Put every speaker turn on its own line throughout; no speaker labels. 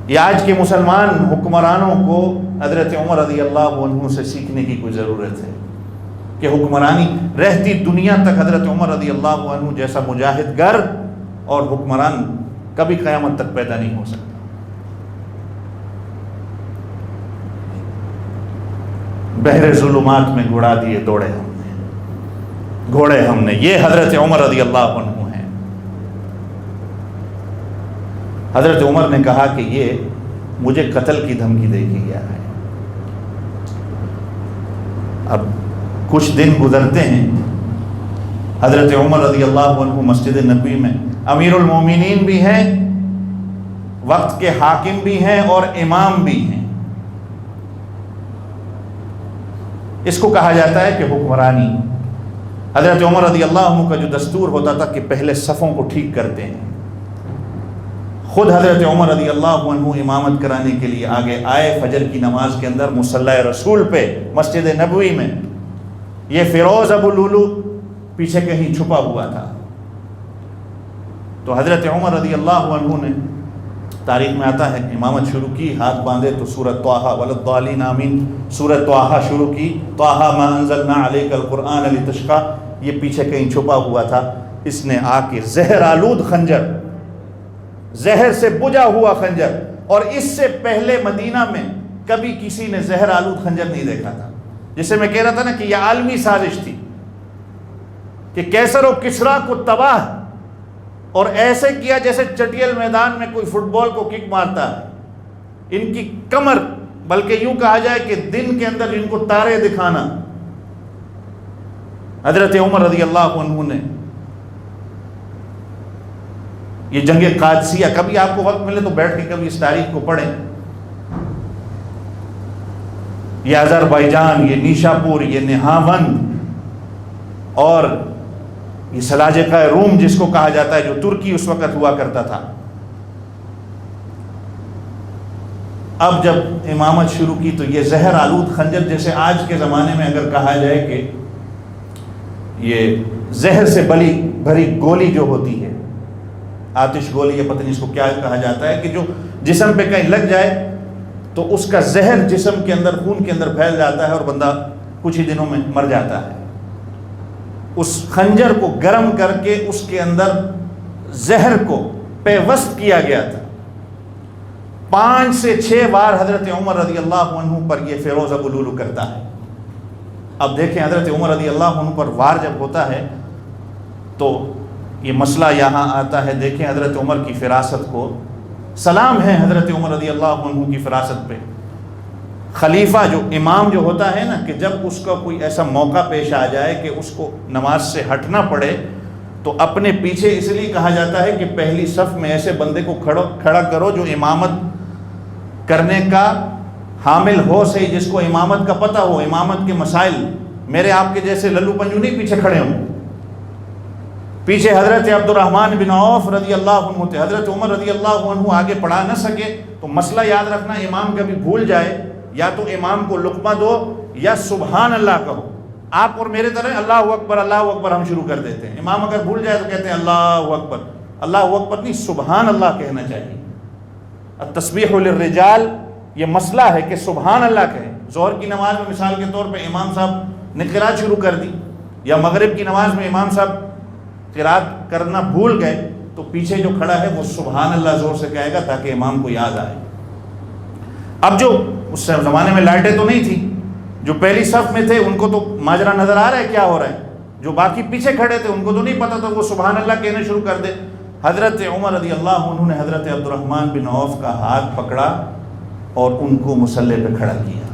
یہ آج کے مسلمان حکمرانوں کو حضرت عمر رضی اللہ عنہ سے سیکھنے کی کوئی ضرورت ہے کہ حکمرانی رہتی دنیا تک حضرت عمر رضی اللہ عنہ جیسا مجاہد گر اور حکمران کبھی قیامت تک پیدا نہیں ہو سکتا۔ بحر ظلمات میں گھڑا دیے دوڑے ہم نے، گھوڑے ہم نے، یہ حضرت عمر رضی اللہ عنہ ہیں۔ حضرت عمر نے کہا کہ یہ مجھے قتل کی دھمکی دے کے گیا ہے۔ اب کچھ دن گزرتے ہیں، حضرت عمر رضی اللہ عنہ مسجد نبوی میں امیر المومنین بھی ہیں، وقت کے حاکم بھی ہیں اور امام بھی ہیں۔ اس کو کہا جاتا ہے کہ حکمرانی۔ حضرت عمر رضی اللہ عنہ کا جو دستور ہوتا تھا کہ پہلے صفوں کو ٹھیک کرتے ہیں، خود حضرت عمر رضی اللہ عنہ امامت کرانے کے لیے آگے آئے۔ فجر کی نماز کے اندر مصلی رسول پہ مسجد نبوی میں، یہ فیروز ابو لولو پیچھے کہیں چھپا ہوا تھا۔ تو حضرت عمر رضی اللہ عنہ نے، تاریخ میں آتا ہے، امامت شروع کی، ہاتھ باندھے تو سورۃ طٰہٰ وَلَضَّالِّینَ آمین، سورۃ طٰہٰ شروع کی، طٰہٰ مَا أَنزَلْنَا عَلَيْكَ الْقُرْآنَ لِتَشْقَىٰ، یہ پیچھے کہیں چھپا ہوا تھا۔ اس نے آ کے زہر آلود خنجر، زہر سے بجھا ہوا خنجر، اور اس سے پہلے مدینہ میں کبھی کسی نے زہر آلود خنجر نہیں دیکھا تھا، جسے میں کہہ رہا تھا نا کہ یہ عالمی سازش تھی کہ کیسر و کسریٰ کو تباہ اور ایسے کیا جیسے چٹیل میدان میں کوئی فٹ بال کو کک مارتا ہے۔ ان کی کمر، بلکہ یوں کہا جائے کہ دن کے اندر ان کو تارے دکھانا۔ حضرت عمر رضی اللہ عنہ نے یہ جنگ قادسیہ، کبھی آپ کو وقت ملے تو بیٹھ کے کبھی اس تاریخ کو پڑھیں، یہ آذربائیجان، یہ نیشاپور، یہ نہاوند اور یہ سلاجقہ روم جس کو کہا جاتا ہے، جو ترکی اس وقت ہوا کرتا تھا۔ اب جب امامت شروع کی تو یہ زہر آلود خنجر، جیسے آج کے زمانے میں اگر کہا جائے کہ یہ زہر سے بھری گولی جو ہوتی ہے، آتش گولی، یہ پتہ نہیں اس کو کیا کہا جاتا ہے، کہ جو جسم پہ کہیں لگ جائے تو اس کا زہر جسم کے اندر، خون کے اندر پھیل جاتا ہے اور بندہ کچھ ہی دنوں میں مر جاتا ہے۔ اس خنجر کو گرم کر کے اس کے اندر زہر کو پیوست کیا گیا تھا۔ 5 سے 6 بار حضرت عمر رضی اللہ عنہ پر یہ فیروز ابو لولو کرتا ہے۔ اب دیکھیں حضرت عمر رضی اللہ عنہ پر وار جب ہوتا ہے تو یہ مسئلہ یہاں آتا ہے۔ دیکھیں حضرت عمر کی فراست کو، سلام ہے حضرت عمر رضی اللہ عنہ کی فراست پہ۔ خلیفہ جو امام جو ہوتا ہے نا، کہ جب اس کا کوئی ایسا موقع پیش آ جائے کہ اس کو نماز سے ہٹنا پڑے تو اپنے پیچھے اس لیے کہا جاتا ہے کہ پہلی صف میں ایسے بندے کو کھڑا کرو جو امامت کرنے کا حامل ہو، صحیح، جس کو امامت کا پتہ ہو، امامت کے مسائل۔ میرے آپ کے جیسے للو پنجو نہیں پیچھے کھڑے ہوں۔ پیچھے حضرت عبد الرحمن بن عوف رضی اللہ عنہ تھے۔ حضرت عمر رضی اللہ عنہ آگے پڑھا نہ سکے تو مسئلہ یاد رکھنا، امام کبھی بھول جائے یا تو امام کو لقمہ دو یا سبحان اللہ کہو۔ آپ اور میرے طرح اللہ اکبر اللہ اکبر ہم شروع کر دیتے ہیں، امام اگر بھول جائے تو کہتے ہیں اللہ اکبر۔ اللہ اکبر نہیں، سبحان اللہ کہنا چاہیے۔ التسبیح للرجال، یہ مسئلہ ہے کہ سبحان اللہ کہیں۔ ظہر کی نماز میں مثال کے طور پہ امام صاحب نے قرات شروع کر دی، یا مغرب کی نماز میں امام صاحب قرات کرنا بھول گئے تو پیچھے جو کھڑا ہے وہ سبحان اللہ زور سے کہے گا تاکہ امام کو یاد آئے۔ اب جو اس زمانے میں لائٹیں تو نہیں تھی، جو پہلی صف میں تھے ان کو تو ماجرا نظر آ رہا ہے کیا ہو رہا ہے، جو باقی پیچھے کھڑے تھے ان کو تو نہیں پتا تھا، وہ سبحان اللہ کہنے شروع کر دے۔ حضرت عمر رضی اللہ عنہ نے حضرت عبد الرحمن بن عوف کا ہاتھ پکڑا اور ان کو مصلی پہ کھڑا کیا۔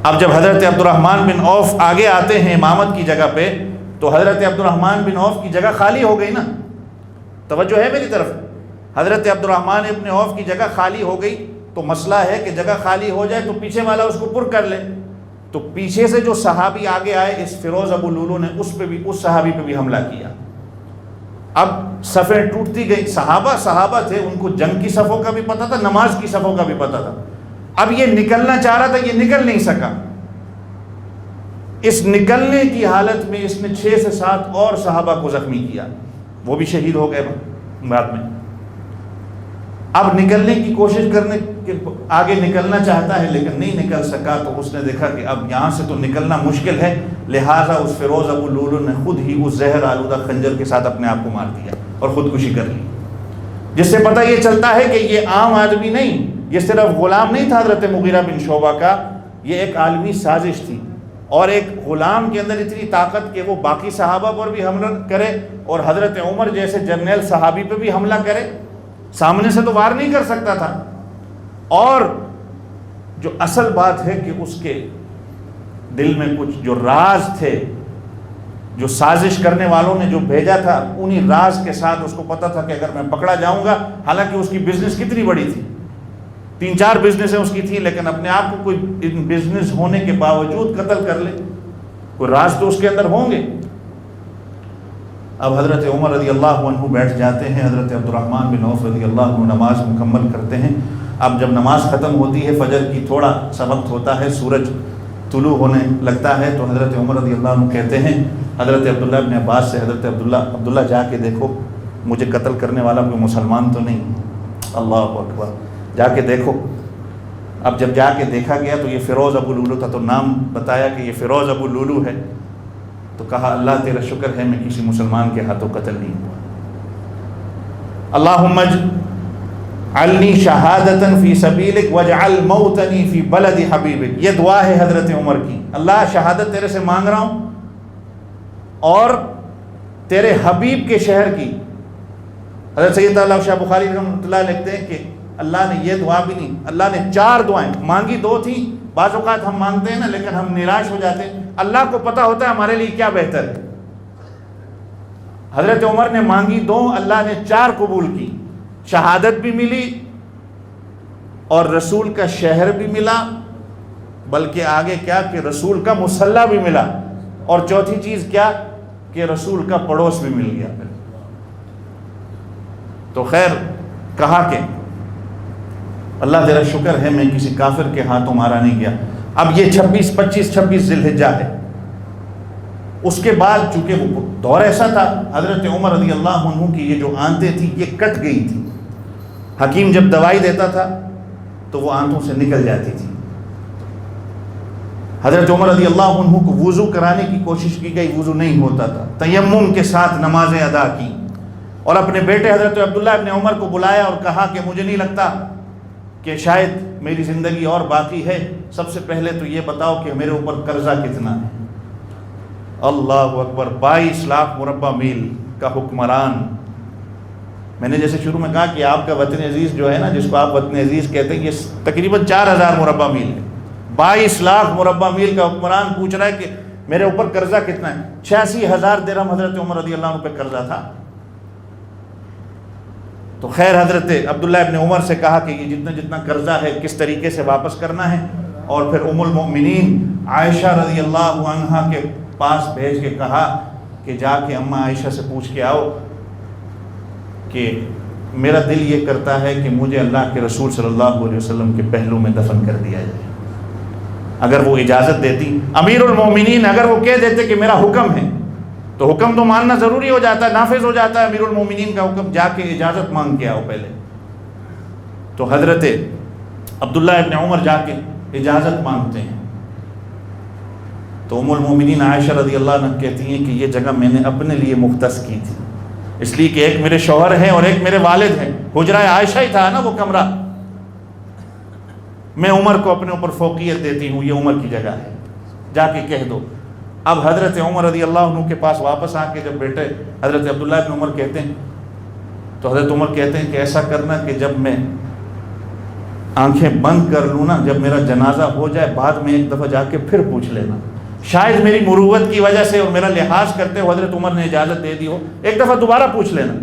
اب جب حضرت عبد الرحمن بن عوف آگے آتے ہیں امامت کی جگہ پہ تو حضرت عبد الرحمن بن عوف کی جگہ خالی ہو گئی نا، توجہ ہے میری طرف، حضرت عبد الرحمن بن عوف کی جگہ خالی ہو گئی تو مسئلہ ہے کہ جگہ خالی ہو جائے تو پیچھے والا اس کو پر کر لے۔ تو پیچھے سے جو صحابی آگے آئے، اس فیروز ابو لولو نے اس صحابی پہ بھی حملہ کیا۔ اب صفیں ٹوٹتی گئی، صحابہ تھے، ان کو جنگ کی صفوں کا بھی پتہ تھا، نماز کی صفوں کا بھی پتہ تھا۔ اب یہ نکلنا چاہ رہا تھا، یہ نکل نہیں سکا۔ اس نکلنے کی حالت میں اس نے 6 سے 7 اور صحابہ کو زخمی کیا، وہ بھی شہید ہو گئے بعد میں۔ اب نکلنے کی کوشش کرنے کے آگے نکلنا چاہتا ہے لیکن نہیں نکل سکا، تو اس نے دیکھا کہ اب یہاں سے تو نکلنا مشکل ہے، لہٰذا اس فیروز ابو لولو نے خود ہی اس زہر آلودہ خنجر کے ساتھ اپنے آپ کو مار دیا اور خودکشی کر لی، جس سے پتہ یہ چلتا ہے کہ یہ عام آدمی نہیں، یہ صرف غلام نہیں تھا حضرت مغیرہ بن شعبہ کا، یہ ایک عالمی سازش تھی، اور ایک غلام کے اندر اتنی طاقت کہ وہ باقی صحابہ پر بھی حملہ کرے اور حضرت عمر جیسے جرنیل صحابی پہ بھی حملہ کرے، سامنے سے تو وار نہیں کر سکتا تھا، اور جو اصل بات ہے کہ اس کے دل میں کچھ جو راز تھے، جو سازش کرنے والوں نے جو بھیجا تھا، انہی راز کے ساتھ اس کو پتا تھا کہ اگر میں پکڑا جاؤں گا، حالانکہ اس کی بزنس کتنی بڑی تھی، 3-4 بزنسیں اس کی تھیں، لیکن اپنے آپ کو کوئی بزنس ہونے کے باوجود قتل کر لے، کوئی راز تو اس کے اندر ہوں گے۔ اب حضرت عمر رضی اللہ عنہ بیٹھ جاتے ہیں، حضرت عبد الرحمن بن عوف رضی اللہ عنہ نماز مکمل کرتے ہیں۔ اب جب نماز ختم ہوتی ہے، فجر کی تھوڑا سا وقت ہوتا ہے، سورج طلوع ہونے لگتا ہے، تو حضرت عمر رضی اللہ عنہ کہتے ہیں حضرت عبداللہ ابن عباس سے، حضرت عبداللہ جا کے دیکھو مجھے قتل کرنے والا کوئی مسلمان تو نہیں، اللہ اکبر، جا کے دیکھو۔ اب جب جا کے دیکھا گیا تو یہ فیروز ابو لولو تھا، تو نام بتایا کہ یہ فیروز ابو لولو ہے، تو کہا اللہ تیرا شکر ہے میں کسی مسلمان کے ہاتھوں قتل نہیں ہوا۔ اللہم اجعلنی شہادتا فی سبیلک واجعل موتنی فی بلد حبیبک، یہ دعا ہے حضرت عمر کی، اللہ شہادت تیرے سے مانگ رہا ہوں اور تیرے حبیب کے شہر کی۔ حضرت سید اللہ شاہ بخاری رحمۃ اللہ لکھتے ہیں کہ اللہ نے یہ دعا بھی نہیں، اللہ نے 4 دعائیں مانگی، 2 تھیں، بعض اوقات ہم مانگتے ہیں نا لیکن ہم نراش ہو جاتے ہیں، اللہ کو پتہ ہوتا ہے ہمارے لیے کیا بہتر ہے۔ حضرت عمر نے مانگی 2، اللہ نے 4 قبول کی، شہادت بھی ملی اور رسول کا شہر بھی ملا، بلکہ آگے کیا کہ رسول کا مصلی بھی ملا، اور چوتھی چیز کیا کہ رسول کا پڑوس بھی مل گیا۔ تو خیر کہا کہ اللہ تیرا شکر ہے میں کسی کافر کے ہاتھوں مارا نہیں گیا۔ اب یہ 26 ذی الحجہ ہے، اس کے بعد چونکہ وہ دور ایسا تھا، حضرت عمر رضی اللہ عنہ کی یہ جو آنتیں تھیں یہ کٹ گئی تھی، حکیم جب دوائی دیتا تھا تو وہ آنتوں سے نکل جاتی تھی۔ حضرت عمر رضی اللہ عنہ کو وضو کرانے کی کوشش کی گئی، وضو نہیں ہوتا تھا، تیمم کے ساتھ نمازیں ادا کی، اور اپنے بیٹے حضرت عبداللہ ابن عمر کو بلایا اور کہا کہ مجھے نہیں لگتا کہ شاید میری زندگی اور باقی ہے، سب سے پہلے تو یہ بتاؤ کہ میرے اوپر قرضہ کتنا ہے۔ اللہ اکبر، 22 لاکھ مربع میل کا حکمران۔ میں نے جیسے شروع میں کہا کہ آپ کا وطن عزیز جو ہے نا، جس کو آپ وطن عزیز کہتے ہیں، یہ تقریباً 4000 مربع میل ہے۔ 22 لاکھ مربع میل کا حکمران پوچھ رہا ہے کہ میرے اوپر قرضہ کتنا ہے۔ 86,000 درہم حضرت عمر رضی اللہ عنہ پہ قرضہ تھا۔ تو خیر حضرت عبداللہ ابن عمر سے کہا کہ یہ جتنا قرضہ ہے کس طریقے سے واپس کرنا ہے، اور پھر ام المؤمنین عائشہ رضی اللہ عنہا کے پاس بھیج کے کہا کہ جا کے اماں عائشہ سے پوچھ کے آؤ کہ میرا دل یہ کرتا ہے کہ مجھے اللہ کے رسول صلی اللہ علیہ وسلم کے پہلو میں دفن کر دیا جائے۔ اگر وہ اجازت دیتی، امیر المومنین اگر وہ کہہ دیتے کہ میرا حکم ہے، تو حکم تو ماننا ضروری ہو جاتا ہے، نافذ ہو جاتا ہے امیر المومنین کا حکم، جا کے اجازت مانگ کے آؤ پہلے۔ تو حضرت عبداللہ ابن عمر جا کے اجازت مانگتے ہیں، تو ام المومنین عائشہ رضی اللہ عنہ کہتی ہیں کہ یہ جگہ میں نے اپنے لیے مختص کی تھی، اس لیے کہ ایک میرے شوہر ہیں اور ایک میرے والد ہیں، حجرہ عائشہ ہی تھا نا وہ کمرہ، میں عمر کو اپنے اوپر فوقیت دیتی ہوں، یہ عمر کی جگہ ہے، جا کے کہہ دو۔ اب حضرت عمر رضی اللہ عنہ کے پاس واپس آ کے جب بیٹے حضرت عبداللہ ابن عمر کہتے ہیں، تو حضرت عمر کہتے ہیں کہ ایسا کرنا کہ جب میں آنکھیں بند کر لوں نا، جب میرا جنازہ ہو جائے، بعد میں ایک دفعہ جا کے پھر پوچھ لینا، شاید میری مروت کی وجہ سے اور میرا لحاظ کرتے ہو حضرت عمر نے اجازت دے دی ہو، ایک دفعہ دوبارہ پوچھ لینا۔